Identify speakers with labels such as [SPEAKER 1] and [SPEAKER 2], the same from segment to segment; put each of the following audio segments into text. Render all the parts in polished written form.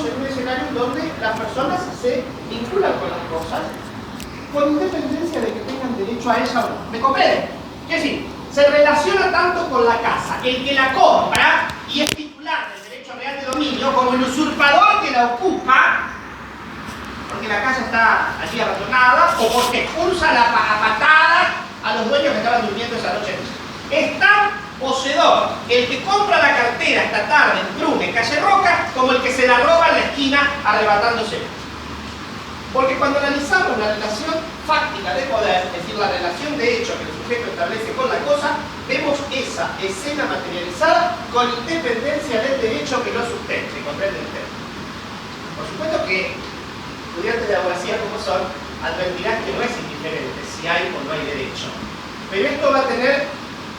[SPEAKER 1] en un escenario donde las personas se vinculan con las cosas con independencia de que tengan derecho a ella o no. ¿Me comprenden? Es decir, se relaciona tanto con la casa el que la compra y es titular del derecho real de dominio como el usurpador que la ocupa porque la casa está allí abandonada o porque expulsa a patadas a los dueños que estaban durmiendo esa noche. Es tan poseedor el que compra la cartera esta tarde en Brune, en Calle Roca, como el que se la roba en la esquina arrebatándose. Porque cuando analizamos la relación fáctica de poder, es decir, la relación de hecho que el sujeto establece con la cosa, vemos esa escena materializada con independencia del derecho que lo sustente, ¿comprende usted? Por supuesto que estudiantes de abogacía como son, advertirán que no es indiferente si hay o no hay derecho. Pero esto va a tener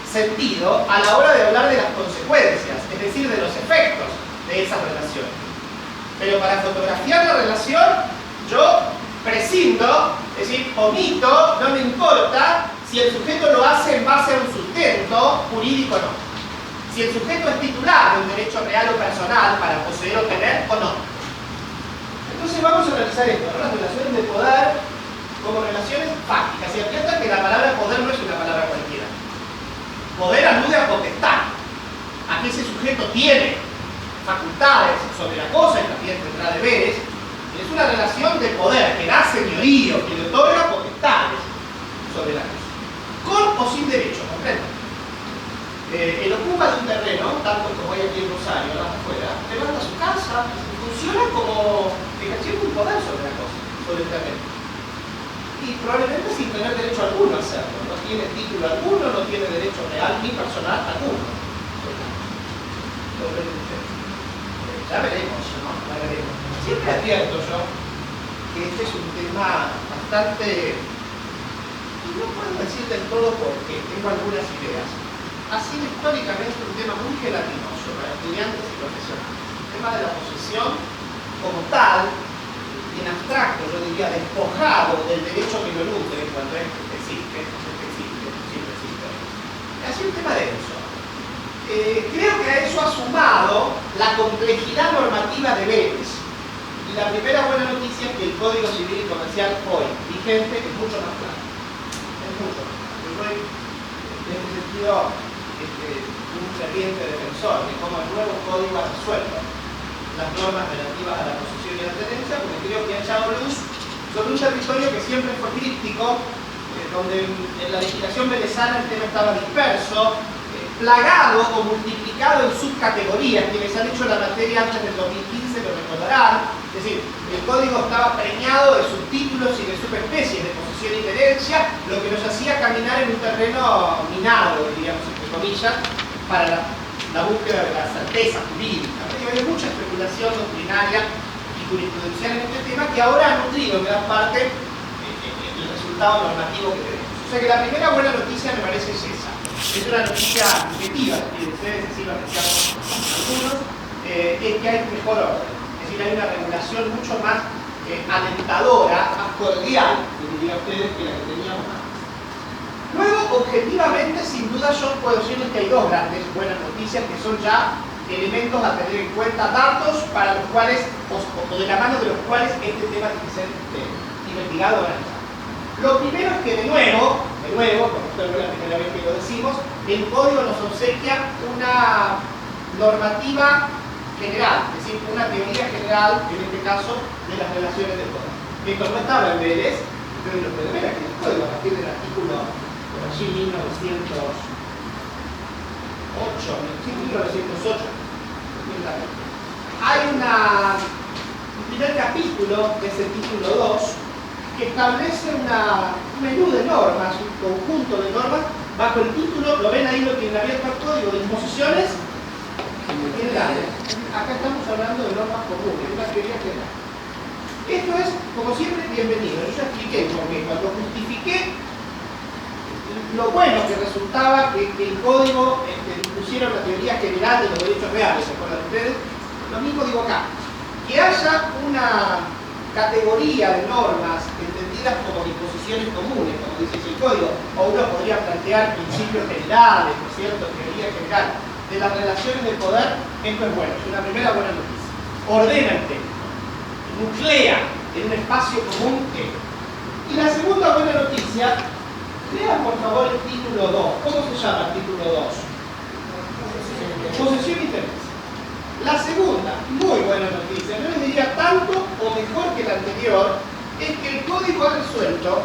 [SPEAKER 1] sentido a la hora de hablar de las consecuencias, es decir, de los efectos de esas relaciones. Pero para fotografiar la relación, yo prescindo, es decir, omito, no me importa si el sujeto lo hace en base a un sustento jurídico o no. Si el sujeto es titular de un derecho real o personal para poseer o tener o no. Entonces vamos a analizar esto, ¿no? Las relaciones de poder como relaciones fácticas. Y adviertan que la palabra poder no es una palabra cualquiera. Poder alude a potestad, a que ese sujeto tiene facultades sobre la cosa y también tendrá deberes. Es una relación de poder que da señorío, que le otorga potestades sobre la cosa. Con o sin derecho, ¿comprenden? El ocupa de un terreno, tanto como hay aquí en Rosario, más afuera, levanta su casa, funciona como ejerciendo un poder sobre la cosa, sobre el terreno. Y probablemente sin tener derecho alguno a hacerlo. No tiene título alguno, no tiene derecho real ni personal alguno. Ya veremos, ¿no? Ya veremos. Siempre advierto yo que este es un tema bastante, no puedo decir del todo porque tengo algunas ideas. Ha sido históricamente un tema muy gelatinoso para estudiantes y profesionales. El tema de la posesión como tal, en abstracto, yo diría, despojado del derecho que lo nutre en cuanto a esto que existe, siempre existe. Ha sido un tema denso. Creo que a eso ha sumado la complejidad normativa de Vélez. Y la primera buena noticia es que el Código Civil y Comercial hoy vigente es mucho más claro. Es mucho más claro. Yo soy, en este sentido, un ferviente defensor de cómo el nuevo código ha resuelto las normas relativas a la posesión y la tenencia, porque creo que ha echado luz sobre un territorio que siempre fue críptico, donde en la legislación velezana el tema estaba disperso, plagado o multiplicado en subcategorías. Quienes han hecho la materia antes del 2015 lo recordarán. Es decir, el código estaba preñado de subtítulos y de subespecies de posesión y tenencia, lo que nos hacía caminar en un terreno minado, diríamos, entre comillas, para la búsqueda de la certeza jurídica. Hay mucha especulación doctrinaria y jurisprudencial en este tema que ahora ha nutrido en gran parte el resultado normativo que tenemos. O sea que la primera buena noticia me parece es esa. Es una noticia objetiva, y ustedes así lo apreciamos algunos, es que hay mejor orden. Es decir, hay una regulación mucho más alentadora, más cordial, diría ustedes, que la que teníamos antes. Luego, objetivamente, sin duda, yo puedo decirles que hay dos grandes buenas noticias que son ya elementos a tener en cuenta, datos para los cuales, o de la mano de los cuales este tema tiene que ser investigado o analizado. Lo primero es que de nuevo, como esto no es la primera vez que lo decimos, el código nos obsequia una normativa general, es decir, una teoría general, en este caso, de las relaciones de poder. Esto no estaba en Vélez, ustedes lo pueden ver aquí en el código, a partir del artículo, por allí, 1908, hay un primer capítulo, que es el título 2, que establece un menú de normas, un conjunto de normas, bajo el título, lo ven ahí, lo tienen abierto al código, de disposiciones generales. Acá estamos hablando de normas comunes, de una teoría general. Esto es, como siempre, bienvenido. Yo ya expliqué, porque cuando justifiqué lo bueno que resultaba que el código dispusiera una teoría general de los derechos reales, ¿se acuerdan ustedes? Lo mismo digo acá. Que haya una categoría de normas entendidas como disposiciones comunes, como dice el código, o uno podría plantear principios generales, ¿no es cierto?, teoría general de las relaciones de poder. Esto es bueno, es una primera buena noticia. Ordena el tema. nuclea en un espacio común que. Y la segunda buena noticia, lea por favor el título 2. ¿Cómo se llama el título 2? Posesión y tenencia. La segunda, muy buena noticia, yo les diría tanto o mejor que la anterior, es que el código ha resuelto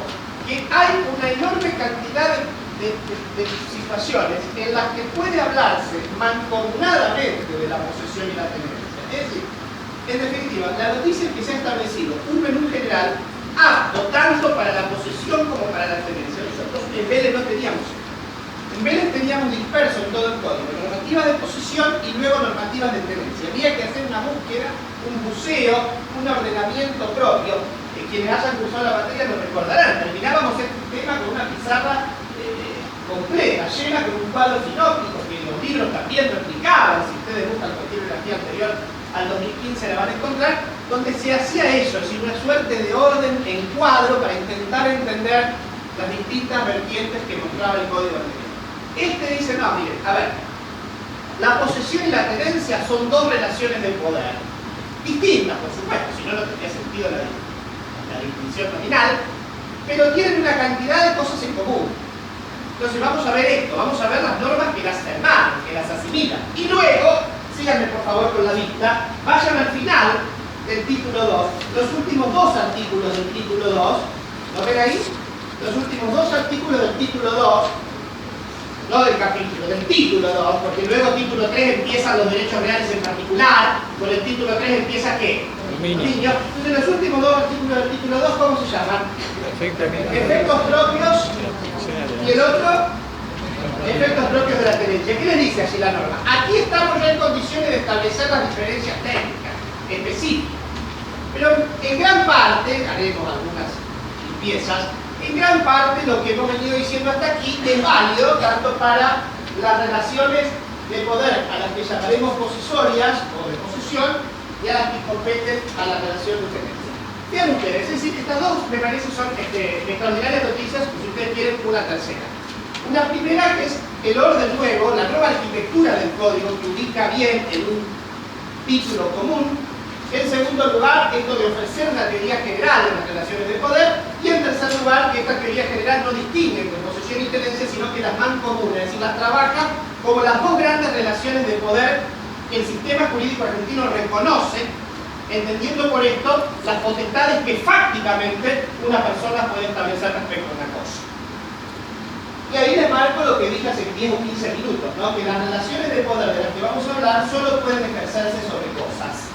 [SPEAKER 1] que hay una enorme cantidad de situaciones en las que puede hablarse mancomunadamente de la posesión y la tenencia. Es decir, en definitiva, la noticia es que se ha establecido un menú general apto tanto para la posesión como para la tenencia. Nosotros en Vélez no teníamos. En Vélez teníamos disperso en todo el código normativas de posesión y luego normativas de tenencia. Había que hacer una búsqueda, un buceo, un ordenamiento propio. Quienes hayan cursado la materia lo recordarán. Terminábamos este tema con una pizarra completa, llena con un cuadro sinóptico que los libros también lo explicaban. Si ustedes buscan cualquier bibliografía anterior al 2015 la van a encontrar, donde se hacía eso, es decir, una suerte de orden en cuadro para intentar entender las distintas vertientes que mostraba el código anterior. Este dice, no, miren, a ver, la posesión y la tenencia son dos relaciones de poder, distintas, por supuesto, si no, no tendría sentido la distinción nominal, pero tienen una cantidad de cosas en común. Entonces vamos a ver esto, vamos a ver las normas que las hermanan, que las asimilan. Y luego, síganme por favor con la vista, vayan al final del título 2, los últimos dos artículos del título 2, ¿lo ven ahí? Los últimos dos artículos del título 2, no del capítulo, del título 2, porque luego título 3 empiezan los derechos reales en particular, con el título 3 empieza ¿qué? Niños. Entonces los últimos dos artículos del título 2, ¿cómo se llaman? Efectos propios y el otro, efectos propios de la tenencia. ¿Qué les dice así la norma? Aquí estamos ya en condiciones de establecer las diferencias técnicas específicas, pero en gran parte, haremos algunas limpiezas, en gran parte lo que hemos venido diciendo hasta aquí es válido tanto para las relaciones de poder a las que llamaremos posesorias o de posesión y a las que competen a la relación de tenencia. Vean ustedes, es decir, estas dos me parece son extraordinarias noticias, si ustedes quieren una tercera. Una primera que es el orden nuevo, la nueva arquitectura del código que ubica bien en un título común. En segundo lugar, esto de ofrecer una teoría general de las relaciones de poder. Y en tercer lugar, que esta teoría general no distingue entre posesión y tenencia, sino que las mancomuna, es decir, las trabaja como las dos grandes relaciones de poder que el sistema jurídico argentino reconoce, entendiendo por esto las potestades que fácticamente una persona puede establecer respecto a una cosa. Y ahí les marco lo que dije hace 10 o 15 minutos, ¿no? Que las relaciones de poder de las que vamos a hablar solo pueden ejercerse sobre cosas.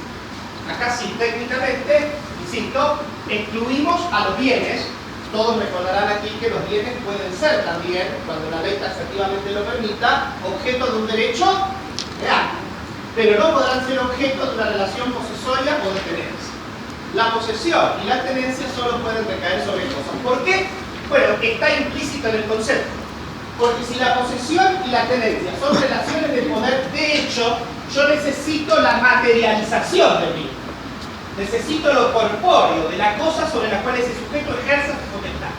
[SPEAKER 1] Acá sí, técnicamente, insisto, excluimos a los bienes. Todos recordarán aquí que los bienes pueden ser también, cuando la ley taxativamente lo permita, objeto de un derecho real, pero no podrán ser objeto de una relación posesoria o de tenencia. La posesión y la tenencia solo pueden recaer sobre cosas. ¿Por qué? Bueno, está implícito en el concepto. Porque si la posesión y la tenencia son relaciones de poder, de hecho, yo necesito la materialización del mismo. Necesito lo corpóreo de la cosa sobre la cual ese sujeto ejerce su potestad.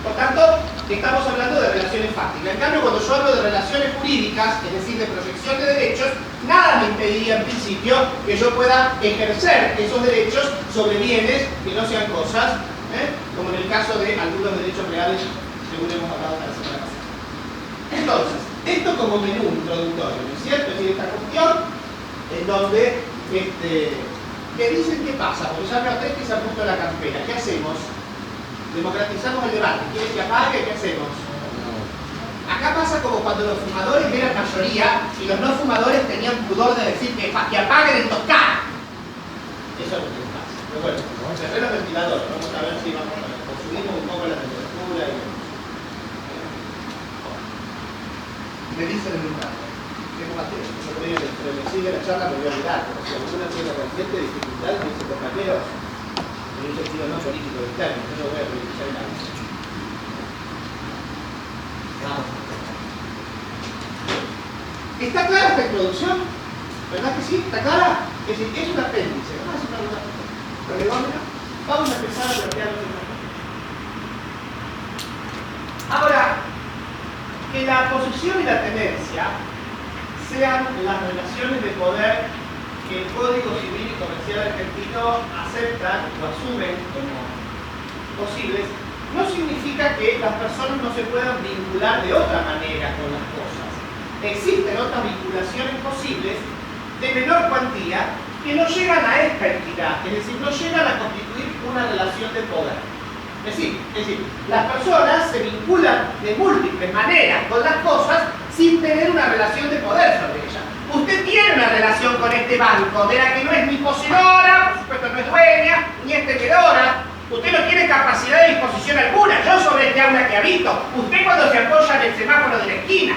[SPEAKER 1] Por tanto, estamos hablando de relaciones fácticas. En cambio, cuando yo hablo de relaciones jurídicas, es decir, de proyección de derechos, nada me impediría en principio que yo pueda ejercer esos derechos sobre bienes que no sean cosas, como en el caso de algunos derechos reales, según hemos hablado la semana pasada. Entonces, esto como menú introductorio, ¿no es cierto? Es decir, esta cuestión en donde que dicen qué pasa, porque ya veo a tres que se han puesto la campera. ¿Qué hacemos? Democratizamos el debate. ¿Quieren que apague? ¿Qué hacemos? Acá pasa como cuando los fumadores eran mayoría y los no fumadores tenían pudor de decir que apaguen en Toscana. Eso es lo que pasa. Pero bueno, cerré los ventiladores. Vamos a ver si consumimos un poco la temperatura y... Me dicen en un rato. Tengo más tiempo. Yo creo que entre me sigue la charla me voy a olvidar. Pero si alguna tiene consciente dificultad, me dice compañero, en un sentido no político del término, yo no voy a politizar nada. Vamos. ¿Está clara esta introducción? ¿Verdad que sí? ¿Está clara? Es decir, es un apéndice, ¿no? Es una prolegómena. Vamos a empezar a plantear los temas. Ahora, que la posesión y la tenencia sean las relaciones de poder que el Código Civil y Comercial argentino aceptan o asumen como posibles, no significa que las personas no se puedan vincular de otra manera con las cosas. Existen otras vinculaciones posibles de menor cuantía que no llegan a esta entidad, es decir, no llegan a constituir una relación de poder. Es decir, las personas se vinculan de múltiples maneras con las cosas sin tener una relación de poder sobre ellas. Usted tiene una relación con este banco, de la que no es ni poseedora, por supuesto no es dueña, ni es tenedora. Usted no tiene capacidad de disposición alguna. Yo sobre este aula que habito, usted cuando se apoya en el semáforo de la esquina.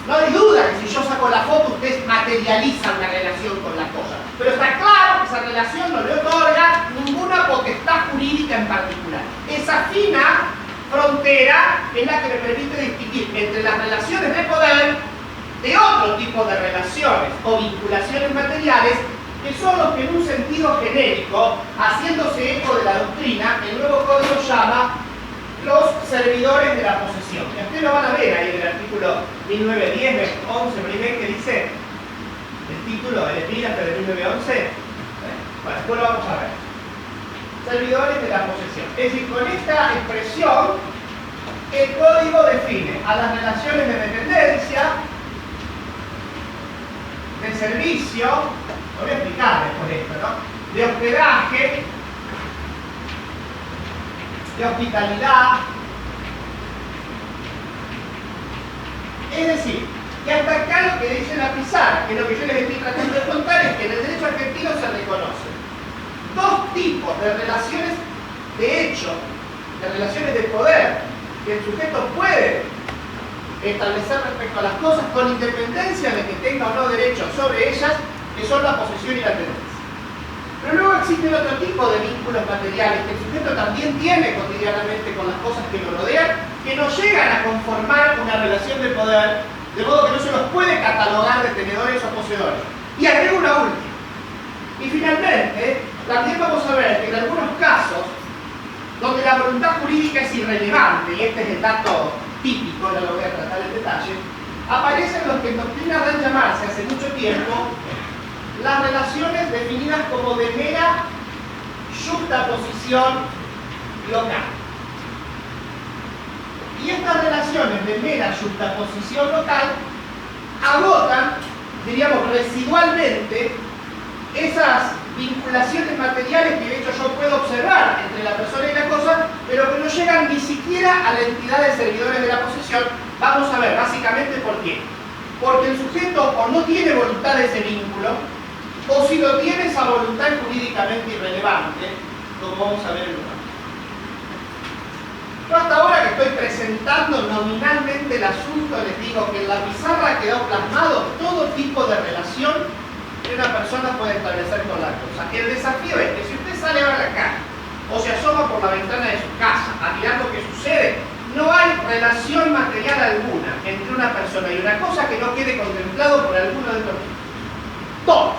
[SPEAKER 1] No hay duda que si yo saco la foto, usted materializa una relación con la cosa. Pero está claro que esa relación no le otorga ninguna potestad jurídica en particular. Esa fina frontera es la que le permite distinguir entre las relaciones de poder de otro tipo de relaciones o vinculaciones materiales, que son los que en un sentido genérico, haciéndose eco de la doctrina, el nuevo código llama los servidores de la posesión. Y ustedes lo van a ver ahí en el artículo 1910, 11, primer, que dice el título, el epígrafe de 1911. Bueno, después lo vamos a ver. Servidores de la posesión. Es decir, con esta expresión, el código define a las relaciones de dependencia, de servicio, lo voy a explicar después de esto, ¿no? De hospedaje, de hospitalidad. Es decir, que hasta acá lo que dice la pizarra, que lo que yo les estoy tratando de contar es que en el derecho argentino se reconocen dos tipos de relaciones de hecho, de relaciones de poder, que el sujeto puede establecer respecto a las cosas con independencia de que tenga o no derechos sobre ellas, que son la posesión y la tenencia. Pero luego existen otro tipo de vínculos materiales que el sujeto también tiene cotidianamente con las cosas que lo rodean, que no llegan a conformar una relación de poder, de modo que no se los puede catalogar de tenedores o poseedores. Y agrego una última. Y finalmente, también vamos a ver que en algunos casos, donde la voluntad jurídica es irrelevante, y este es el dato típico, no lo voy a tratar en detalle, aparecen los que en doctrina dan llamarse hace mucho tiempo las relaciones definidas como de mera juxtaposición local. Y estas relaciones de mera juxtaposición local agotan, diríamos, residualmente esas vinculaciones materiales que de hecho yo puedo observar entre la persona y la cosa, pero que no llegan ni siquiera a la entidad de servidores de la posesión. Vamos a ver básicamente por qué. Porque el sujeto o no tiene voluntad de ese vínculo, o si lo tiene, esa voluntad es jurídicamente irrelevante, como vamos a ver en un momento. Yo hasta ahora que estoy presentando nominalmente el asunto, les digo que en la pizarra quedó plasmado todo tipo de relación que una persona puede establecer con la cosa. El desafío es que si usted sale a la calle o se asoma por la ventana de su casa a mirar lo que sucede, no hay relación material alguna entre una persona y una cosa que no quede contemplado por alguno de estos tipos. Todos.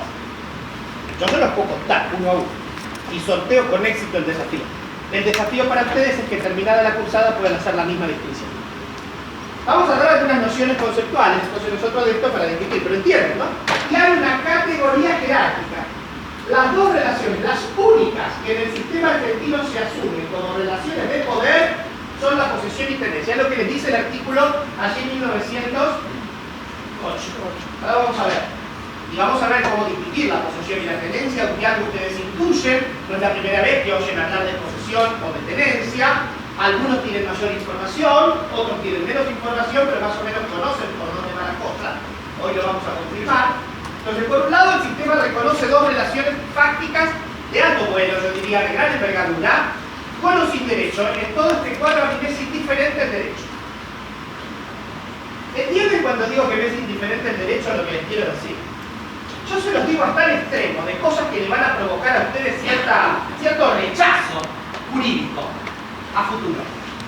[SPEAKER 1] Yo se los puedo contar uno a uno y sorteo con éxito el desafío. El desafío para ustedes es que terminada la cursada puedan hacer la misma distinción. Vamos a dar algunas nociones conceptuales, entonces nosotros de esto para discutir, pero entienden, ¿no? Y hay una categoría jerárquica. Las dos relaciones, las únicas que en el sistema argentino se asumen como relaciones de poder, son la posesión y tenencia. Es lo que les dice el artículo allí en 1908. Ahora vamos a ver. Y vamos a ver cómo distinguir la posesión y la tenencia, aunque algo ustedes intuyen, no es la primera vez que oyen hablar de posesión o de tenencia. Algunos tienen mayor información, otros tienen menos información, pero más o menos conocen por dónde va la cosa. Hoy lo vamos a confirmar. Entonces, por un lado, el sistema reconoce dos relaciones fácticas de alto vuelo, yo diría, de gran envergadura, con o sin derecho. En todo este cuadro a mí me es indiferente el derecho. ¿Entienden cuando digo que me es indiferente el derecho a lo que les quiero decir? Yo se los digo hasta el extremo, de cosas que le van a provocar a ustedes cierto rechazo jurídico a futuro.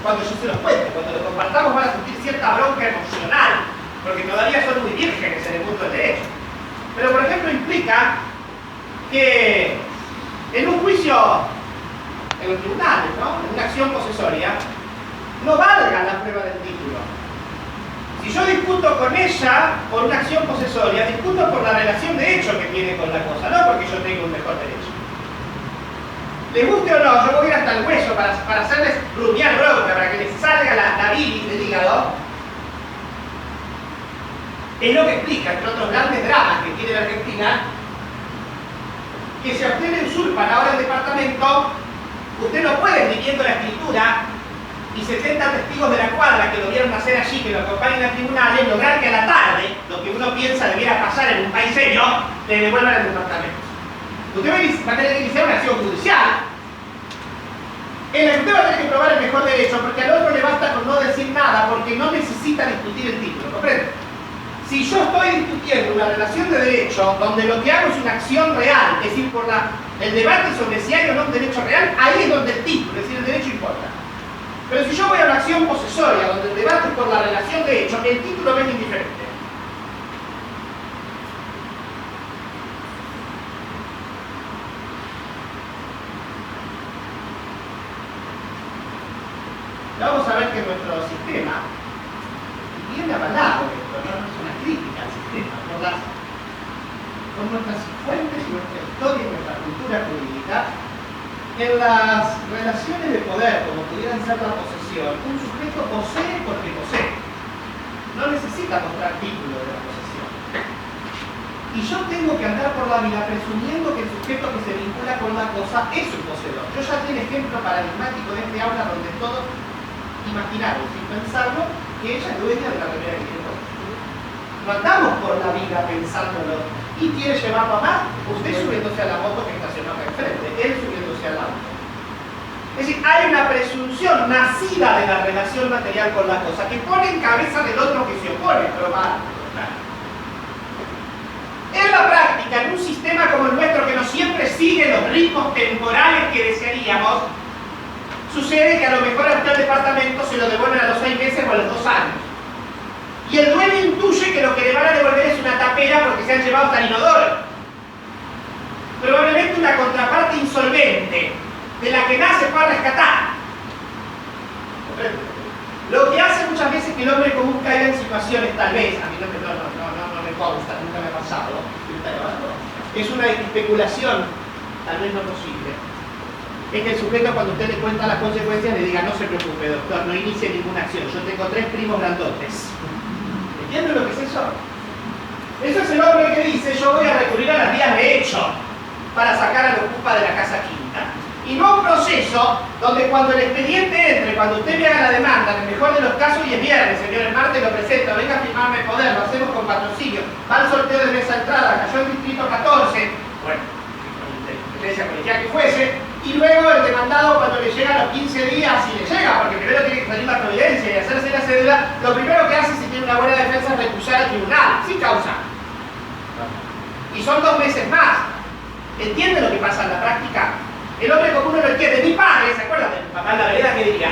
[SPEAKER 1] Cuando yo se los cuento, cuando lo compartamos van a sentir cierta bronca emocional, porque todavía son muy vírgenes en el mundo del derecho. Pero por ejemplo implica que en un juicio, en los tribunales, ¿no? En una acción posesoria, no valga la prueba del título. Si Si yo discuto con ella por una acción posesoria, discuto por la relación de hecho que tiene con la cosa, no porque yo tengo un mejor derecho. Les guste o no, yo voy a ir hasta el hueso para hacerles rumiar bronca, para que les salga la bilis del hígado. Es lo que explica, entre otros grandes dramas que tiene la Argentina, que si a usted le usurpan ahora el departamento, usted no puede, ni viendo la escritura, y 70 testigos de la cuadra que lo vieron hacer allí, que lo acompañen al tribunal, es lograr que a la tarde, lo que uno piensa debiera pasar en un país serio, le devuelvan el departamento. Usted va a tener que iniciar una acción judicial en la que usted va a tener que probar el mejor derecho, porque al otro le basta con no decir nada, porque no necesita discutir el título, ¿comprende? Si yo estoy discutiendo una relación de derecho donde lo que hago es una acción real, es decir, por el debate sobre si hay o no un derecho real, ahí es donde el título, es decir, el derecho importa. Pero si yo voy a una acción posesoria donde el debate es por la relación de hecho, el título me es indiferente. Vamos a ver que nuestro sistema viene avalado esto, no es una crítica al sistema, por nuestras fuentes y nuestra historia y nuestra cultura jurídica. En las relaciones de poder, como pudieran ser la posesión, un sujeto posee porque posee. No necesita mostrar título de la posesión. Y yo tengo que andar por la vida presumiendo que el sujeto que se vincula con la cosa es un poseedor. Yo ya tengo ejemplo paradigmático de este aula donde todos imaginaron, sin pensarlo, que ella es dueña de la remera que tiene puesta. No andamos por la vida pensándolo. ¿Y quiere llevarlo a más? Usted subiéndose a la moto que estacionó acá enfrente, él subiéndose al auto. Es decir, hay una presunción nacida de la relación material con la cosa que pone en cabeza del otro que se opone, pero va. En la práctica, en un sistema como el nuestro que no siempre sigue los ritmos temporales que desearíamos, sucede que a lo mejor a usted el departamento se lo devuelven a los 6 meses o a los 2 años. Y el dueño intuye que lo que le van a devolver es una tapera porque se han llevado hasta el inodoro. Probablemente una contraparte insolvente, de la que nace para rescatar. Lo que hace muchas veces que el hombre común caiga en situaciones, tal vez, a mí no me consta, nunca me ha pasado, es una especulación, tal vez no posible. Es que el sujeto, cuando usted le cuenta las consecuencias, le diga: no se preocupe, doctor, no inicie ninguna acción, yo tengo 3 primos grandotes. ¿Entienden lo que es eso? Eso es el hombre que dice: yo voy a recurrir a las vías de hecho para sacar al ocupa de la casa quinta. Y no un proceso donde cuando el expediente entre, cuando usted me haga la demanda, en el mejor de los casos, y es viernes, señor, el martes lo presento, venga a firmarme poder, lo hacemos con patrocinio, va al sorteo de mesa entrada, cayó el distrito 14, bueno, iglesia colegial que fuese, y luego el demandado, cuando le llega a los 15 días, si le llega, porque primero tiene que salir la providencia y hacerse la cédula, lo primero que hace, si tiene una buena defensa, es recusar al tribunal, sin causa. Y son 2 meses más. ¿Entiende lo que pasa en la práctica? El hombre común no lo entiende. Mi padre, ¿se acuerdan de mi papá en la vereda que diría: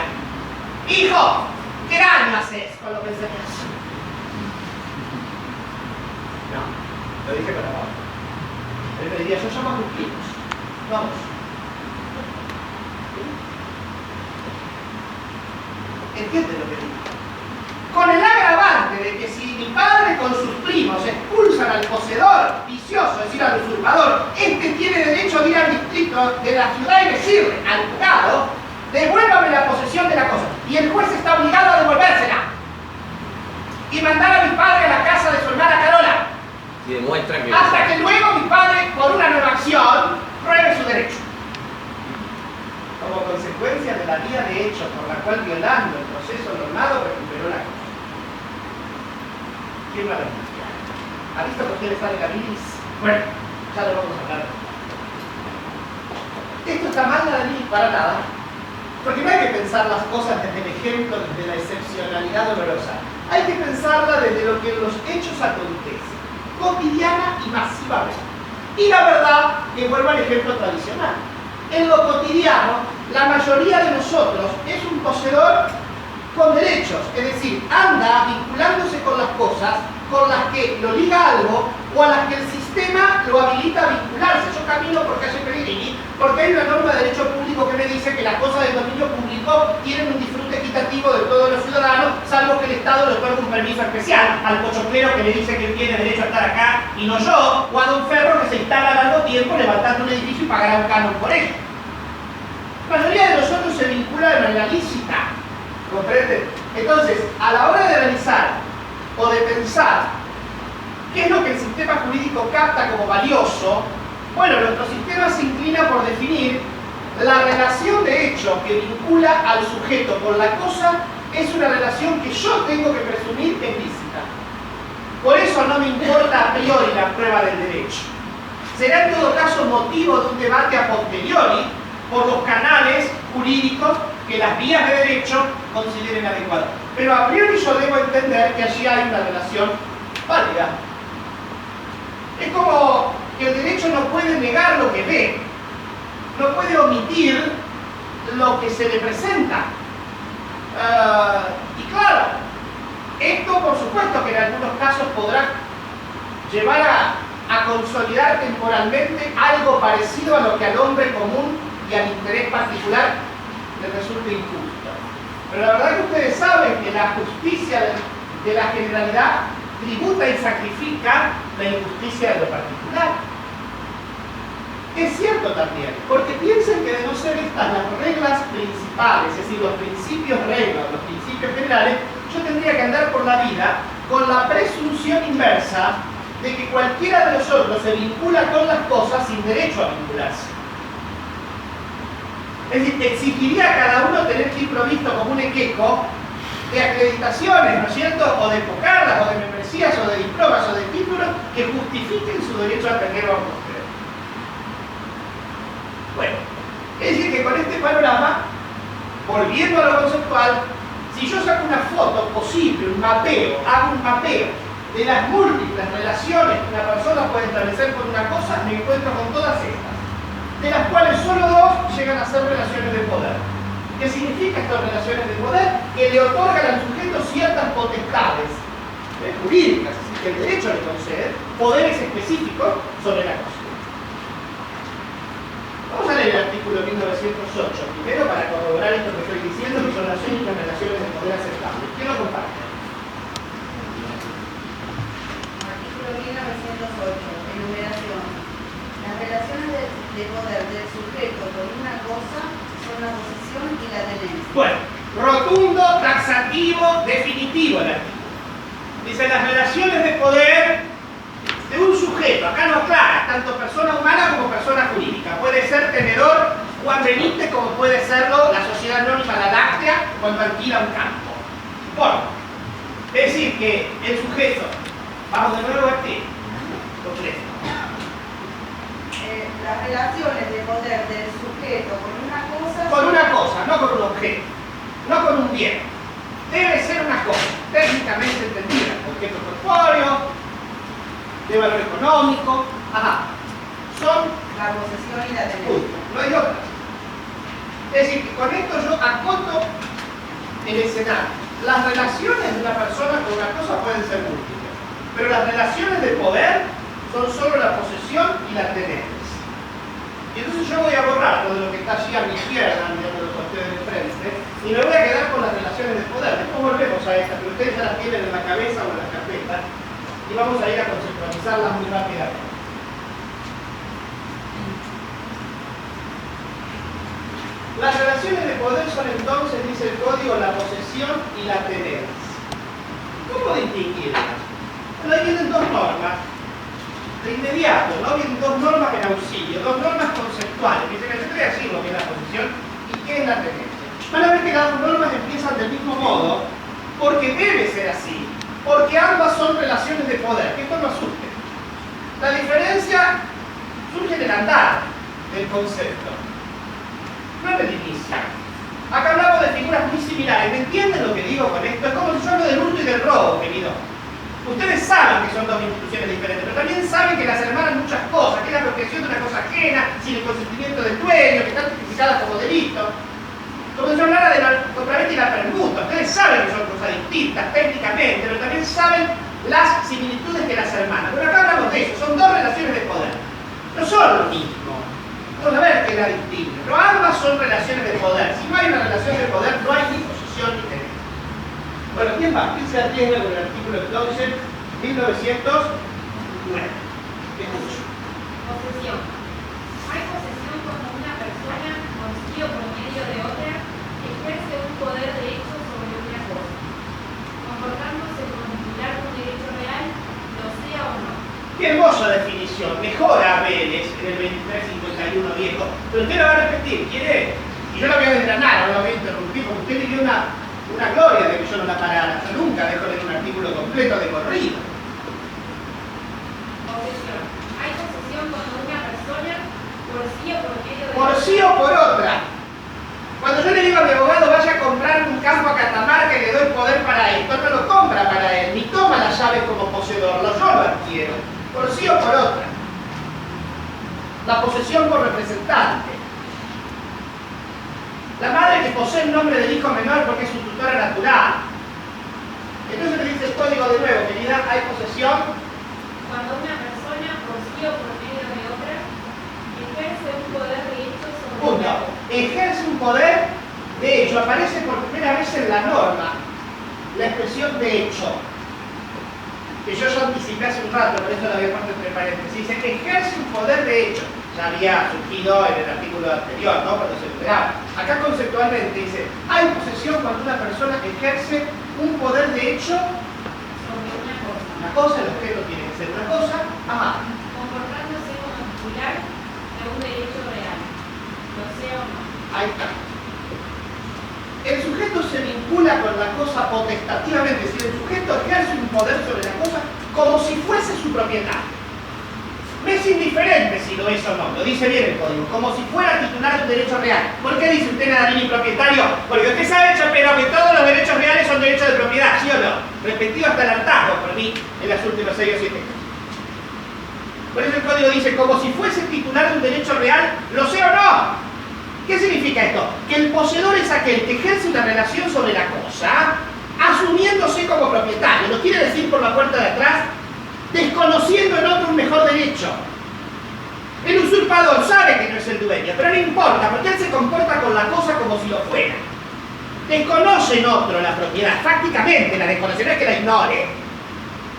[SPEAKER 1] hijo, ¿qué daño haces con lo que enseñas? No, lo dije para abajo. Él me diría: yo llamo a tus primos. Vamos. ¿Entiende lo que digo? Con el agravante de que si mi padre con sus primos expulsan al poseedor vicioso, es decir, al usurpador, este tiene derecho de ir al distrito de la ciudad y decirle al juzgado: devuélvame la posesión de la cosa. Y el juez está obligado a devolvérsela. Y mandar a mi padre a la casa de su hermana Carola.
[SPEAKER 2] Y demuestra que...
[SPEAKER 1] hasta que luego mi padre, por una nueva acción, pruebe su derecho. Como consecuencia de la vía de hecho por la cual, violando el proceso normado, recuperó la cosa. ¿Quién va a denunciar? ¿Ha visto por qué le sale la bilis? Bueno, ya lo vamos a hablar. Esto está mal, la bilis, para nada. Porque no hay que pensar las cosas desde el ejemplo, desde la excepcionalidad dolorosa. Hay que pensarla desde lo que en los hechos acontece, cotidiana y masivamente. Y la verdad, que vuelvo al ejemplo tradicional. En lo cotidiano, la mayoría de nosotros es un poseedor con derechos, es decir, anda vinculándose con las cosas con las que lo liga algo o a las que el sistema lo habilita a vincularse. Yo camino por calle Pellegrini porque hay una norma de derecho público que me dice que las cosas del dominio público tienen un disfrute equitativo de todos los ciudadanos, salvo que el Estado le otorgue un permiso especial al pochoclero que le dice que él tiene derecho a estar acá y no yo, o a don Ferro que se instala a largo tiempo levantando un edificio y pagará un canon por ello. La mayoría de nosotros se vincula de manera lícita, ¿comprenden? Entonces, a la hora de realizar o de pensar qué es lo que el sistema jurídico capta como valioso, bueno, nuestro sistema se inclina por definir la relación de hecho que vincula al sujeto con la cosa es una relación que yo tengo que presumir es lícita. Por eso no me importa a priori la prueba del derecho. Será en todo caso motivo de un debate a posteriori por los canales jurídicos que las vías de derecho consideren adecuadas. Pero a priori yo debo entender que allí hay una relación válida. Es como que el derecho no puede negar lo que ve, no puede omitir lo que se le presenta. Y claro, esto por supuesto que en algunos casos podrá llevar a consolidar temporalmente algo parecido a lo que al hombre común y al interés particular le resulta injusto. Pero la verdad es que ustedes saben que la justicia de la generalidad tributa y sacrifica la injusticia de lo particular. Es cierto también, porque piensen que de no ser estas las reglas principales, es decir, los principios reglas, los principios generales, yo tendría que andar por la vida con la presunción inversa de que cualquiera de nosotros se vincula con las cosas sin derecho a vincularse. Es decir, exigiría a cada uno tener que ir provisto como un equeco de acreditaciones, ¿no es cierto?, o de pocardas, o de membresías, o de diplomas, o de títulos que justifiquen su derecho a tener a un poder. Bueno, es decir que con este panorama, volviendo a lo conceptual, si yo saco una foto posible, un mapeo, hago un mapeo de las múltiples relaciones que una persona puede establecer con una cosa, me encuentro con todas estas, de las cuales solo dos llegan a ser relaciones de poder. ¿Qué significa estas relaciones de poder? Que le otorgan al sujeto ciertas potestades jurídicas, es decir, que el derecho le concede poderes específicos sobre la cosa. Vamos a leer el artículo 1908 primero para corroborar esto que estoy diciendo, que son las únicas relaciones de poder aceptables. ¿Quién lo comparte?
[SPEAKER 2] Artículo 1908, enumeración. Las relaciones de poder del sujeto con una cosa son la posesión y la tenencia.
[SPEAKER 1] Bueno, rotundo, taxativo, definitivo el artículo. Dice las relaciones de poder de un sujeto, acá no aclara, tanto persona humana como persona jurídica. Puede ser tenedor Juan Benítez como puede serlo la sociedad anónima La Láctea cuando alquila un campo. Bueno, es decir que el sujeto, vamos de nuevo a ti, completo.
[SPEAKER 2] Las relaciones de poder del sujeto con una cosa...
[SPEAKER 1] Con una cosa, no con un objeto, no con un bien. Debe ser una cosa, técnicamente entendida, objeto corpóreo, de valor económico, son
[SPEAKER 2] la posesión y la tenencia.
[SPEAKER 1] No hay otra. Es decir, que con esto yo acoto el escenario. Las relaciones de una persona con una cosa pueden ser múltiples, pero las relaciones de poder son solo la posesión y la tenencia. Y entonces yo voy a borrar lo de lo que está allí a mi izquierda, mirándolo con ustedes de frente, y me voy a quedar con las relaciones de poder. Después volvemos a estas, pero ustedes ya las tienen en la cabeza o en la carpeta, y vamos a ir a conceptualizarlas muy rápidamente. Las relaciones de poder son entonces, dice el código, la posesión y la tenencia. ¿Cómo distinguirlas? Bueno, ahí vienen dos normas. De inmediato, ¿no? Vienen dos normas en auxilio, dos normas conceptuales. Dicen que yo te voy a decir lo que es la posesión y qué es la tenencia. Van a ver que las dos normas empiezan del mismo modo, porque debe ser así, porque ambas son relaciones de poder, que esto no asuste. La diferencia surge en el andar del concepto, no en el inicio. Acá hablamos de figuras muy similares. ¿Me entienden lo que digo con esto? Es como si yo hablo del hurto y del robo, querido. Ustedes saben que son dos instituciones diferentes, pero también saben que las hermanan muchas cosas, que es la apropiación de una cosa ajena, sin el consentimiento del dueño, que están tipificadas como delito. Como si yo hablara de la compraventa y la permuta. Ustedes saben que son cosas distintas técnicamente, pero también saben las similitudes que las hermanan. Pero acá hablamos de eso, son dos relaciones de poder. No son lo mismo. Vamos a ver qué la distingue. Pero ambas son relaciones de poder. Si no hay una relación de poder, no hay ni posesión ni tenencia. Bueno, ¿quién va? ¿Quién se arriesga con el artículo entonces? 1909. Escucho.
[SPEAKER 3] Posesión. Hay posesión cuando una persona, por sí o por medio de otra, ejerce un poder de hecho sobre una cosa, comportándose como titular de un derecho real, lo sea o no.
[SPEAKER 1] Qué hermosa definición. Mejora Vélez en el 2351 viejo. Pero usted la va a repetir, ¿quiere? Y yo la voy a desgranar, no la voy a interrumpir, porque usted le dio una gloria de que yo no la parara. Yo nunca dejo leer un artículo completo de corrido.
[SPEAKER 3] Posesión. Hay posesión cuando una persona, por sí o por medio de
[SPEAKER 1] Por
[SPEAKER 3] otra,
[SPEAKER 1] sí o por otra. Cuando yo le digo a mi abogado vaya a comprar un campo a Catamarca y le doy poder para esto, no lo compra para él, ni toma las llaves como poseedor, yo lo adquiero. Por sí o por otra. La posesión por representante. La madre que posee el nombre del hijo menor porque es su tutora natural. Entonces le dice el código de nuevo, querida, hay posesión.
[SPEAKER 3] cuando una persona, por sí o por medio de otra, ejerce un poder de hecho sobre
[SPEAKER 1] Punto.
[SPEAKER 3] una cosa.
[SPEAKER 1] Ejerce un poder de hecho. Aparece por primera vez en la norma la expresión de hecho. Que yo ya anticipé hace un rato, por eso la había puesto entre paréntesis. Dice que ejerce un poder de hecho. Ya había surgido en el artículo anterior, ¿no? Cuando se liberaba. Acá conceptualmente dice, hay posesión cuando una persona ejerce un poder de hecho.
[SPEAKER 3] Sobre una cosa,
[SPEAKER 1] Una cosa, el objeto tiene que ser una cosa, ajá.
[SPEAKER 3] comportándose como titular de un derecho real, lo sea o no.
[SPEAKER 1] Ahí está. El sujeto se vincula con la cosa potestativamente, es decir, el sujeto ejerce un poder sobre la cosa como si fuese su propiedad. Me es indiferente si lo es o no, lo dice bien el código, como si fuera titular de un derecho real. ¿Por qué dice usted nada ni propietario? Porque usted sabe, Chapero, que todos los derechos reales son derechos de propiedad, ¿sí o no? Repetido hasta el hartazgo por mí en las últimas 6 o 7 años. Por eso el código dice, como si fuese titular de un derecho real, lo sea o no. ¿Qué significa esto? Que el poseedor es aquel que ejerce una relación sobre la cosa, asumiéndose como propietario. Lo quiere decir por la puerta de atrás, desconociendo en otro un mejor derecho. El usurpador sabe que no es el dueño, pero no importa, porque él se comporta con la cosa como si lo fuera. Desconoce en otro la propiedad, prácticamente la desconoce, no es que la ignore.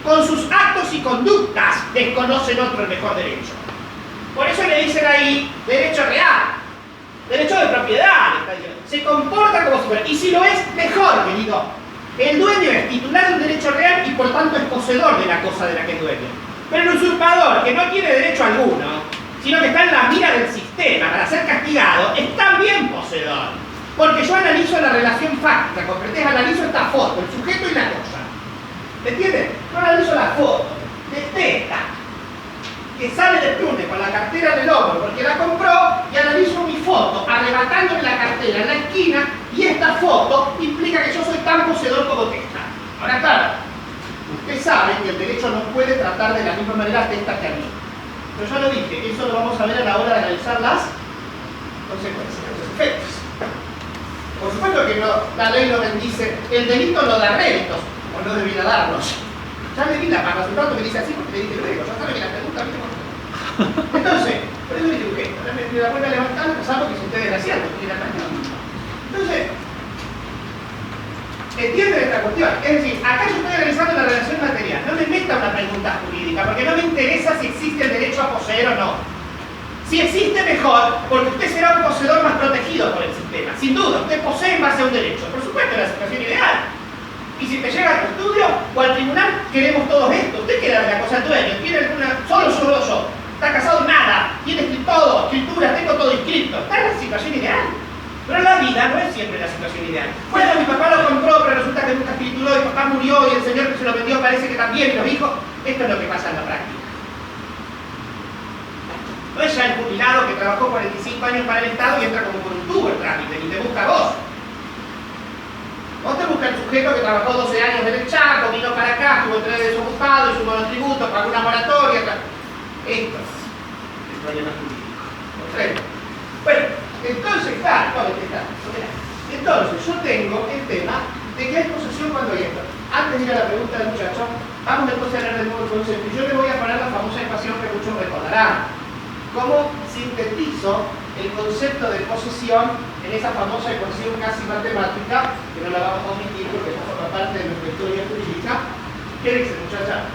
[SPEAKER 1] Con sus actos y conductas desconoce en otro el mejor derecho. Por eso le dicen ahí, derecho real, derecho de propiedad, se comporta como si fuera. Y si lo es, mejor, querido. El dueño es titular de un derecho real y por tanto es poseedor de la cosa de la que es dueño. Pero el usurpador, que no tiene derecho alguno, sino que está en la mira del sistema para ser castigado, es también poseedor. Porque yo analizo la relación fáctica, ¿comprendés? Analizo esta foto, el sujeto y la cosa. ¿Me entiendes? No analizo la foto, detesta que sale del túnel con la cartera en el hombro porque la compró y analizo mi foto arrebatándole la cartera en la esquina y esta foto implica que yo soy tan poseedor como Testa. Ahora claro, usted sabe que el derecho no puede tratar de la misma manera a Testa que a mí. Pero ya lo dije, eso lo vamos a ver a la hora de analizar las consecuencias, los efectos. Por supuesto que no, la ley no bendice, el delito no da réditos, o no debiera darlos. Ya le di la mano, hace un rato me dice así porque le dije luego, ya sabe que la pregunta a mí no. Entonces, por eso le dije, me la vuelve a levantar, salvo que es usted desgraciado, que tiene la mano. Entonces, entienden esta cuestión. Es decir, acá yo estoy analizando la relación material, no me meta una pregunta jurídica, porque no me interesa si existe el derecho a poseer o no. Si existe, mejor, porque usted será un poseedor más protegido por el sistema. Sin duda, usted posee en base a un derecho. Por supuesto, es la situación ideal. Y si te llega a tu estudio o al tribunal, queremos todos esto. Usted quiere la cosa al dueño, tiene alguna, solo yo. Está casado, nada, tiene todo, escritura, tengo todo inscrito. Está en la situación ideal. Pero la vida no es siempre la situación ideal. Bueno, mi papá lo compró, pero resulta que nunca escrituró, y papá murió, y el señor que se lo vendió parece que también, y los hijos. Esto es lo que pasa en la práctica. No es ya el jubilado que trabajó 45 años para el Estado y entra como por un tubo el trámite, ni te busca a vos. Vos te busca el sujeto que trabajó 12 años en el Chaco, vino para acá, estuvo 3 desocupado, hizo un monotributo, pagó una moratoria. Esto es el problema jurídico. ¿Comprende? Bueno, entonces, claro, entonces yo tengo el tema de que hay posesión cuando hay esto. Antes de ir a la pregunta del muchacho, vamos después a hablar del nuevo concepto. Yo le voy a poner la famosa ecuación que muchos recordarán. ¿Cómo sintetizo el concepto de posesión en esa famosa ecuación casi matemática, que no la vamos a omitir porque esta forma parte de nuestra historia jurídica. ¿Qué dice, muchacha?